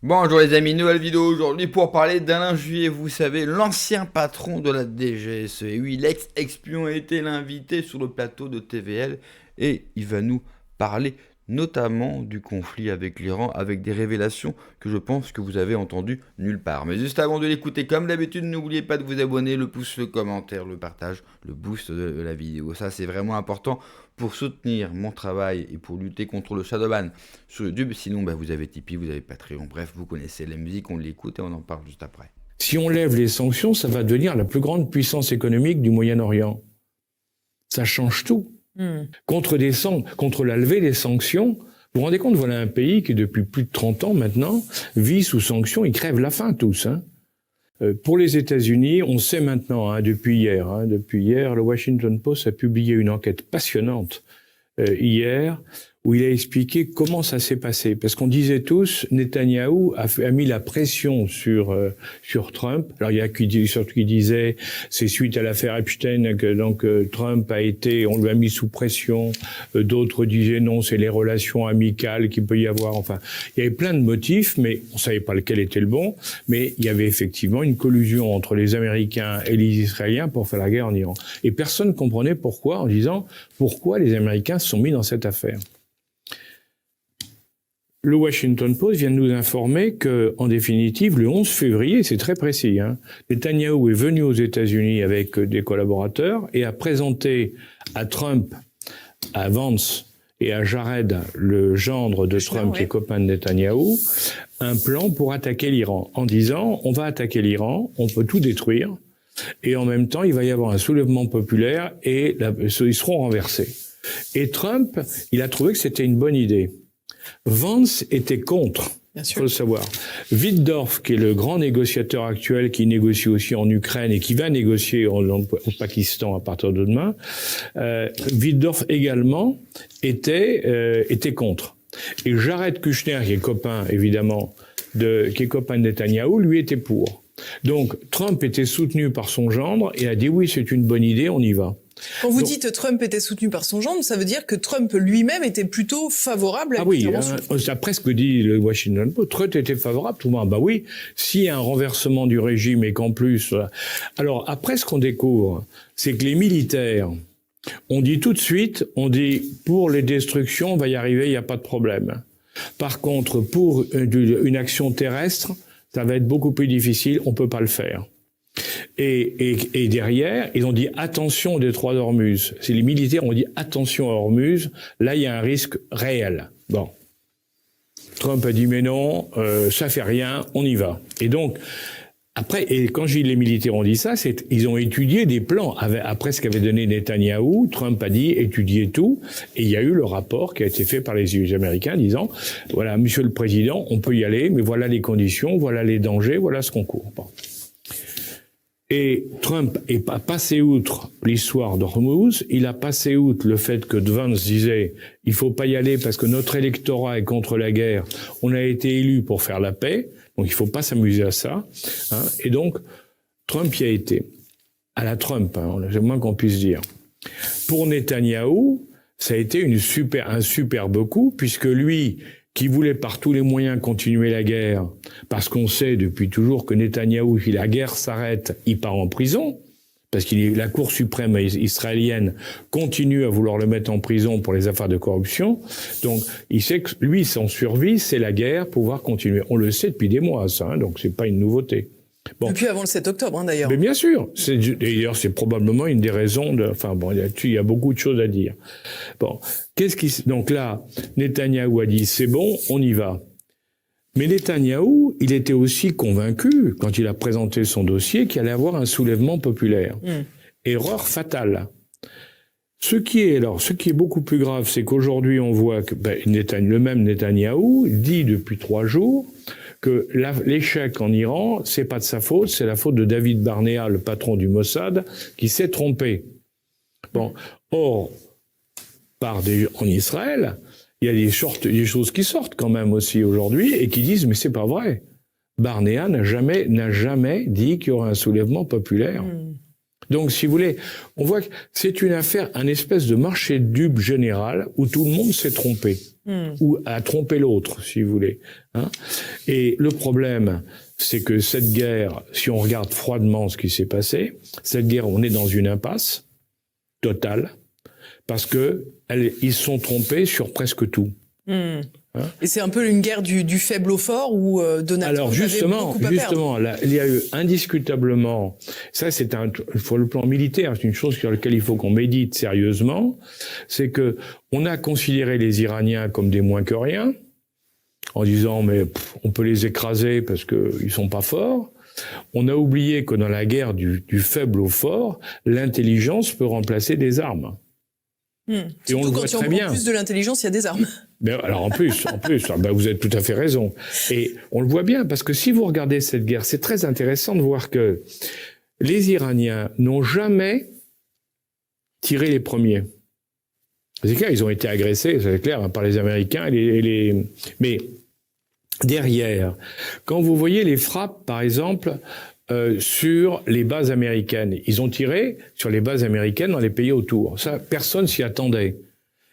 Bonjour les amis, nouvelle vidéo aujourd'hui pour parler d'Alain Juillet, vous savez, l'ancien patron de la DGSE. Et oui, l'ex-espion a été l'invité sur le plateau de TVL et il va nous parler notamment du conflit avec l'Iran, avec des révélations que je pense que vous avez entendues nulle part. Mais juste avant de l'écouter, comme d'habitude, n'oubliez pas de vous abonner, le pouce, le commentaire, le partage, le boost de la vidéo. Ça, c'est vraiment important pour soutenir mon travail et pour lutter contre le shadowban sur YouTube. Sinon, vous avez Tipeee, vous avez Patreon. Bref, vous connaissez la musique, on l'écoute et on en parle juste après. Si on lève les sanctions, ça va devenir la plus grande puissance économique du Moyen-Orient. Ça change tout. Contre la levée des sanctions, vous vous rendez compte, voilà un pays qui, depuis plus de 30 ans maintenant, vit sous sanctions, ils crèvent la faim tous. Pour les États-Unis, on sait maintenant, depuis hier, le Washington Post a publié une enquête passionnante hier, où il a expliqué comment ça s'est passé. Parce qu'on disait tous, Netanyahou a mis la pression sur Trump. Alors il y a qui disaient, c'est suite à l'affaire Epstein que Trump on lui a mis sous pression. D'autres disaient non, c'est les relations amicales qu'il peut y avoir. Enfin, il y avait plein de motifs, mais on savait pas lequel était le bon. Mais il y avait effectivement une collusion entre les Américains et les Israéliens pour faire la guerre en Iran. Et personne ne comprenait pourquoi, en disant pourquoi les Américains se sont mis dans cette affaire. Le Washington Post vient de nous informer que, en définitive, le 11 février, c'est très précis, Netanyahou est venu aux États-Unis avec des collaborateurs et a présenté à Trump, à Vance et à Jared, le gendre de Trump, qui est copain de Netanyahou, un plan pour attaquer l'Iran, en disant on va attaquer l'Iran, on peut tout détruire, et en même temps, il va y avoir un soulèvement populaire et ils seront renversés. Et Trump, il a trouvé que c'était une bonne idée. Vance était contre, il faut le savoir. Wittdorf, qui est le grand négociateur actuel, qui négocie aussi en Ukraine et qui va négocier au Pakistan à partir de demain, Wittdorf également était contre. Et Jared Kushner, qui est copain, évidemment, qui est copain de Netanyahou, lui était pour. Donc, Trump était soutenu par son gendre et a dit oui, c'est une bonne idée, on y va. Quand vous dites Trump était soutenu par son gendre, ça veut dire que Trump lui-même était plutôt favorable à l'intervention. Ça a presque dit le Washington Post. Trump était favorable, tout le monde. Oui, s'il y a un renversement du régime et qu'en plus... Alors, après, ce qu'on découvre, c'est que les militaires, on dit tout de suite, pour les destructions, on va y arriver, il n'y a pas de problème. Par contre, pour une action terrestre, ça va être beaucoup plus difficile, on peut pas le faire. Et derrière, ils ont dit attention au détroit d'Ormuz. C'est les militaires ont dit attention à Ormuz. Là, il y a un risque réel. Bon. Trump a dit mais non, ça fait rien, on y va. Et donc, après, et quand les militaires ont dit ça, ils ont étudié des plans. Après ce qu'avait donné Netanyahou, Trump a dit étudiez tout. Et il y a eu le rapport qui a été fait par les Américains disant voilà, monsieur le président, on peut y aller, mais voilà les conditions, voilà les dangers, voilà ce qu'on court. Bon. Et Trump est pas passé outre l'histoire d'Ormuz, il a passé outre le fait que Vance disait il faut pas y aller parce que notre électorat est contre la guerre, on a été élu pour faire la paix, donc il faut pas s'amuser à ça. Et donc, Trump y a été. À la Trump, c'est le moins qu'on puisse dire. Pour Netanyahou, ça a été un superbe coup, puisque lui, qui voulait par tous les moyens continuer la guerre, parce qu'on sait depuis toujours que Netanyahou, si la guerre s'arrête, il part en prison, parce que la Cour suprême israélienne continue à vouloir le mettre en prison pour les affaires de corruption. Donc, il sait que lui, son survie, c'est la guerre, pouvoir continuer. On le sait depuis des mois, ça, donc c'est pas une nouveauté. Bon. Depuis avant le 7 octobre, d'ailleurs. Mais bien sûr. D'ailleurs, c'est probablement une des raisons il y a beaucoup de choses à dire. Bon. Donc là, Netanyahou a dit, c'est bon, on y va. Mais Netanyahou, il était aussi convaincu, quand il a présenté son dossier, qu'il allait avoir un soulèvement populaire. Erreur fatale. Ce qui est beaucoup plus grave, c'est qu'aujourd'hui, on voit que le même Netanyahou dit depuis 3 jours que l'échec en Iran, c'est pas de sa faute, c'est la faute de David Barnea, le patron du Mossad, qui s'est trompé. Bon. Or, en Israël, il y a des choses qui sortent quand même aussi aujourd'hui et qui disent mais c'est pas vrai. Barnea n'a jamais dit qu'il y aurait un soulèvement populaire. Donc, si vous voulez, on voit que c'est une affaire, un espèce de marché de dupes général où tout le monde s'est trompé, ou a trompé l'autre, si vous voulez. Hein. Et le problème, c'est que cette guerre, si on regarde froidement ce qui s'est passé, cette guerre, on est dans une impasse totale, parce que ils se sont trompés sur presque tout. Hein. Et c'est un peu une guerre du faible au fort où Donald Trump avait beaucoup à perdre. Là, il y a eu indiscutablement, ça c'est sur le plan militaire, c'est une chose sur laquelle il faut qu'on médite sérieusement, c'est que on a considéré les Iraniens comme des moins que rien, en disant mais on peut les écraser parce que ils sont pas forts. On a oublié que dans la guerre du faible au fort, l'intelligence peut remplacer des armes. Et on le voit très bien. En plus de l'intelligence, il y a des armes. Mais alors en plus, vous avez tout à fait raison. Et on le voit bien parce que si vous regardez cette guerre, c'est très intéressant de voir que les Iraniens n'ont jamais tiré les premiers. C'est clair, ils ont été agressés, c'est clair, par les Américains mais derrière, quand vous voyez les frappes, par exemple, sur les bases américaines, ils ont tiré sur les bases américaines dans les pays autour. Ça, personne s'y attendait.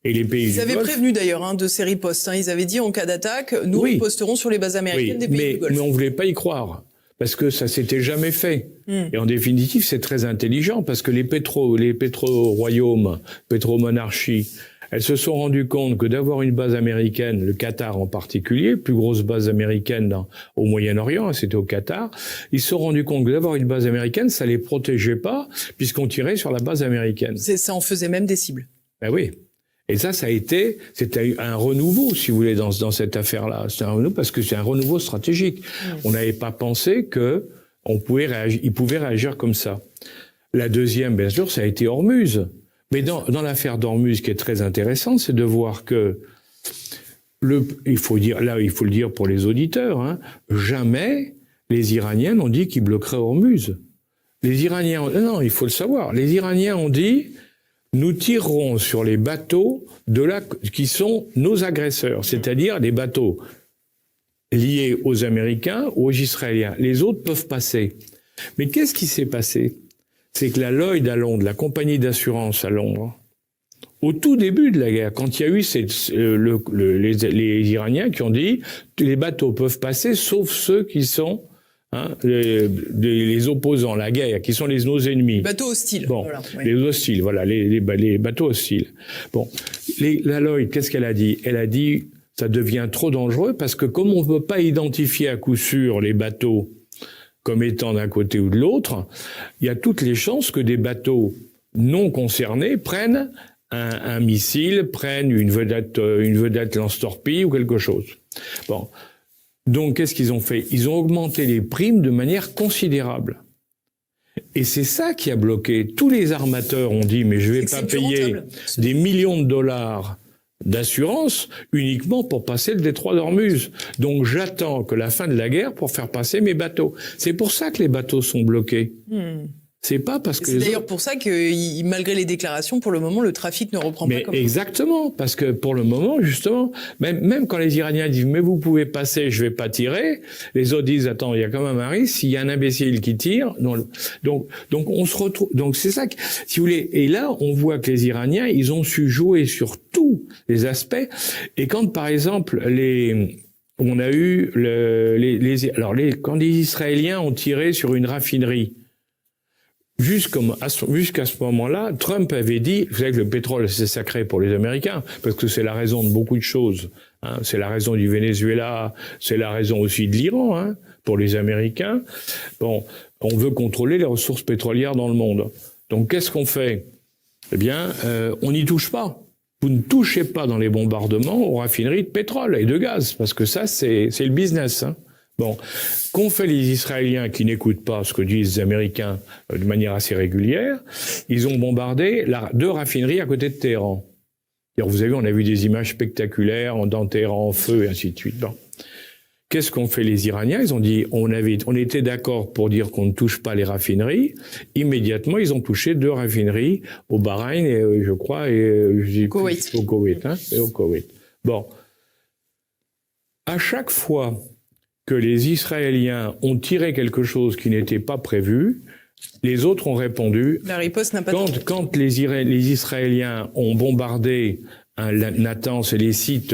Et les pays Ils avaient prévenu d'ailleurs de ces ripostes. Ils avaient dit en cas d'attaque, nous riposterons sur les bases américaines des pays du Golfe. Mais on voulait pas y croire. Parce que ça s'était jamais fait. Et en définitive, c'est très intelligent parce que les pétro-royaumes, pétro-monarchies, elles se sont rendues compte que d'avoir une base américaine, le Qatar en particulier, plus grosse base américaine au Moyen-Orient, c'était au Qatar, ils se sont rendus compte que d'avoir une base américaine, ça les protégeait pas puisqu'on tirait sur la base américaine. Ça en faisait même des cibles. Ben oui. Et c'était un renouveau, si vous voulez, dans cette affaire-là. C'est un renouveau parce que c'est un renouveau stratégique. On n'avait pas pensé ils pouvaient réagir comme ça. La deuxième, bien sûr, ça a été Hormuz. Mais dans l'affaire d'Hormuz, ce qui est très intéressant, c'est de voir que il faut le dire pour les auditeurs, hein, jamais les Iraniens n'ont dit qu'ils bloqueraient Hormuz. Les Iraniens, non, il faut le savoir. Les Iraniens ont dit, nous tirerons sur les bateaux qui sont nos agresseurs, c'est-à-dire les bateaux liés aux Américains ou aux Israéliens. Les autres peuvent passer. Mais qu'est-ce qui s'est passé? C'est que la Lloyd à Londres, la compagnie d'assurance à Londres, au tout début de la guerre, quand il y a eu les Iraniens qui ont dit les bateaux peuvent passer sauf ceux qui sont les opposants, la guerre, qui sont nos ennemis. Bateaux hostiles. Bon, voilà, oui. Les hostiles, voilà, les bateaux hostiles. Bon, la Lloyd, qu'est-ce qu'elle a dit? Elle a dit ça devient trop dangereux parce que comme on ne peut pas identifier à coup sûr les bateaux comme étant d'un côté ou de l'autre, il y a toutes les chances que des bateaux non concernés prennent un missile, prennent une vedette lance-torpille ou quelque chose. Bon. Donc, qu'est-ce qu'ils ont fait? Ils ont augmenté les primes de manière considérable. Et c'est ça qui a bloqué. Tous les armateurs ont dit, mais je vais pas payer des millions de dollars d'assurance uniquement pour passer le détroit d'Ormuz. Donc j'attends que la fin de la guerre pour faire passer mes bateaux. C'est pour ça que les bateaux sont bloqués. C'est pas parce que... C'est d'ailleurs pour ça que, malgré les déclarations, pour le moment, le trafic ne reprend pas comme... Exactement, parce que pour le moment, justement, même quand les Iraniens disent « mais vous pouvez passer, je vais pas tirer », les autres disent « attends, il y a quand même un risque, s'il y a un imbécile qui tire... » Donc on se retrouve... Donc c'est ça que... Si vous voulez, et là, on voit que les Iraniens, ils ont su jouer sur tous les aspects, et quand, par exemple, on a eu quand les Israéliens ont tiré sur une raffinerie, jusqu'à ce moment-là, Trump avait dit, vous savez que le pétrole c'est sacré pour les Américains, parce que c'est la raison de beaucoup de choses. Hein. C'est la raison du Venezuela, c'est la raison aussi de l'Iran, hein, pour les Américains. Bon, on veut contrôler les ressources pétrolières dans le monde. Donc qu'est-ce qu'on fait? Eh bien, on n'y touche pas. Vous ne touchez pas dans les bombardements aux raffineries de pétrole et de gaz, parce que ça, c'est le business. Hein. Bon, qu'ont fait les Israéliens qui n'écoutent pas ce que disent les Américains de manière assez régulière? Ils ont bombardé 2 raffineries à côté de Téhéran. Alors, vous avez vu, on a vu des images spectaculaires dans Téhéran en feu et ainsi de suite. Bon. Qu'est-ce qu'ont fait les Iraniens? Ils ont dit, on était d'accord pour dire qu'on ne touche pas les raffineries. Immédiatement, ils ont touché 2 raffineries au Bahreïn et je crois au Koweït. Hein, et au Koweït. Bon. À chaque fois que les Israéliens ont tiré quelque chose qui n'était pas prévu, Les autres ont répondu. La riposte n'a pas de... Quand les Israéliens ont bombardé Natanz et les sites,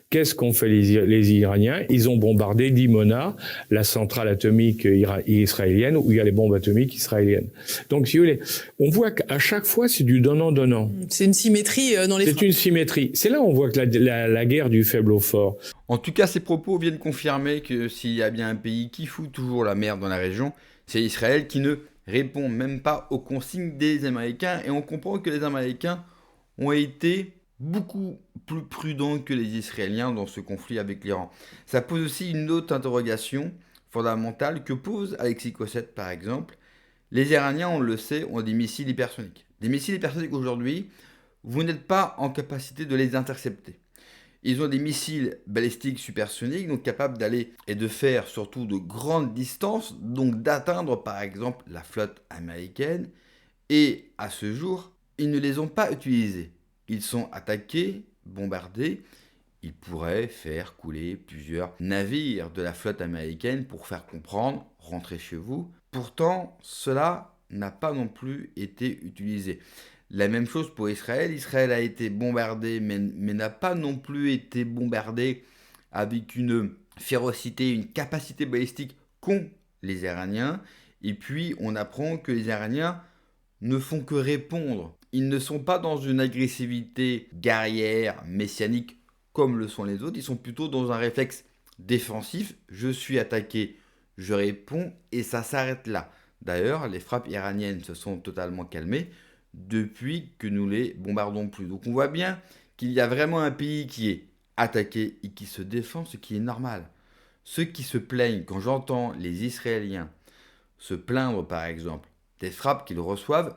qu'est-ce qu'ont fait les Iraniens? Ils ont bombardé Dimona, la centrale atomique israélienne, où il y a les bombes atomiques israéliennes. Donc, si vous voulez, on voit qu'à chaque fois, c'est du donnant-donnant. C'est une symétrie dans les frappes. C'est une symétrie. C'est là où on voit que la guerre du faible au fort. En tout cas, ces propos viennent confirmer que s'il y a bien un pays qui fout toujours la merde dans la région, c'est Israël qui ne répond même pas aux consignes des Américains. Et on comprend que les Américains ont été beaucoup plus prudents que les Israéliens dans ce conflit avec l'Iran. Ça pose aussi une autre interrogation fondamentale que pose Alexis Cossette par exemple. Les Iraniens, on le sait, ont des missiles hypersoniques. Des missiles hypersoniques aujourd'hui, vous n'êtes pas en capacité de les intercepter. Ils ont des missiles balistiques supersoniques, donc capables d'aller et de faire surtout de grandes distances, donc d'atteindre par exemple la flotte américaine. Et à ce jour, ils ne les ont pas utilisés. Ils sont attaqués, bombardés. Ils pourraient faire couler plusieurs navires de la flotte américaine pour faire comprendre, rentrez chez vous. Pourtant, cela n'a pas non plus été utilisé. La même chose pour Israël. Israël a été bombardé, mais n'a pas non plus été bombardé avec une férocité, une capacité balistique qu'ont les Iraniens. Et puis, on apprend que les Iraniens ne font que répondre. Ils ne sont pas dans une agressivité guerrière, messianique, comme le sont les autres. Ils sont plutôt dans un réflexe défensif. Je suis attaqué, je réponds, et ça s'arrête là. D'ailleurs, les frappes iraniennes se sont totalement calmées depuis que nous les bombardons plus. Donc on voit bien qu'il y a vraiment un pays qui est attaqué et qui se défend, ce qui est normal. Ceux qui se plaignent, quand j'entends les Israéliens se plaindre par exemple des frappes qu'ils reçoivent,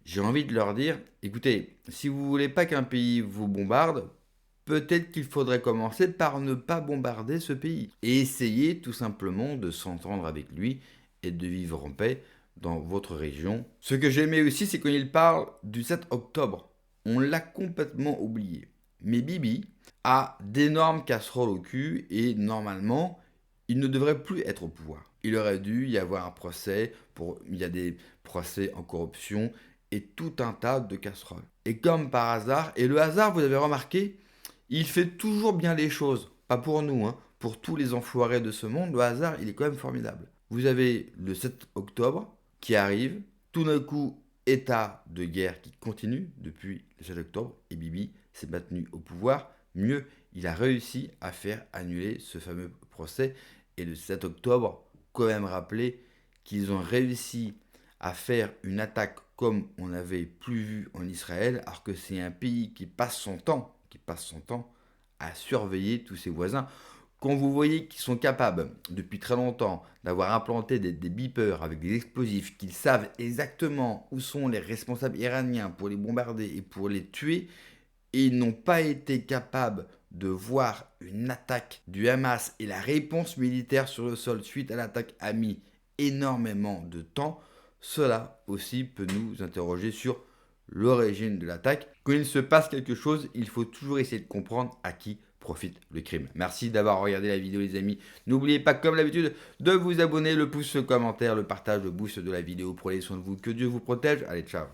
j'ai envie de leur dire, écoutez, si vous ne voulez pas qu'un pays vous bombarde, peut-être qu'il faudrait commencer par ne pas bombarder ce pays et essayer tout simplement de s'entendre avec lui et de vivre en paix dans votre région. Ce que j'aimais aussi, c'est quand il parle du 7 octobre. On l'a complètement oublié. Mais Bibi a d'énormes casseroles au cul et normalement, il ne devrait plus être au pouvoir. Il aurait dû y avoir un procès, il y a des procès en corruption et tout un tas de casseroles. Et comme par hasard, et le hasard, vous avez remarqué, il fait toujours bien les choses. Pas pour nous, hein, pour tous les enfoirés de ce monde, le hasard, il est quand même formidable. Vous avez le 7 octobre qui arrive, tout d'un coup, état de guerre qui continue depuis le 7 octobre, et Bibi s'est maintenu au pouvoir. Mieux, il a réussi à faire annuler ce fameux procès. Et le 7 octobre, quand même rappeler qu'ils ont réussi à faire une attaque comme on n'avait plus vu en Israël, alors que c'est un pays qui passe son temps à surveiller tous ses voisins. Quand vous voyez qu'ils sont capables, depuis très longtemps, d'avoir implanté des beepers avec des explosifs, qu'ils savent exactement où sont les responsables iraniens pour les bombarder et pour les tuer, et ils n'ont pas été capables de voir une attaque du Hamas et la réponse militaire sur le sol suite à l'attaque a mis énormément de temps, cela aussi peut nous interroger sur l'origine de l'attaque. Quand il se passe quelque chose, il faut toujours essayer de comprendre à qui profite le crime. Merci d'avoir regardé la vidéo les amis. N'oubliez pas comme d'habitude de vous abonner, le pouce, le commentaire, le partage, le boost de la vidéo. Prenez soin de vous, que Dieu vous protège. Allez, ciao.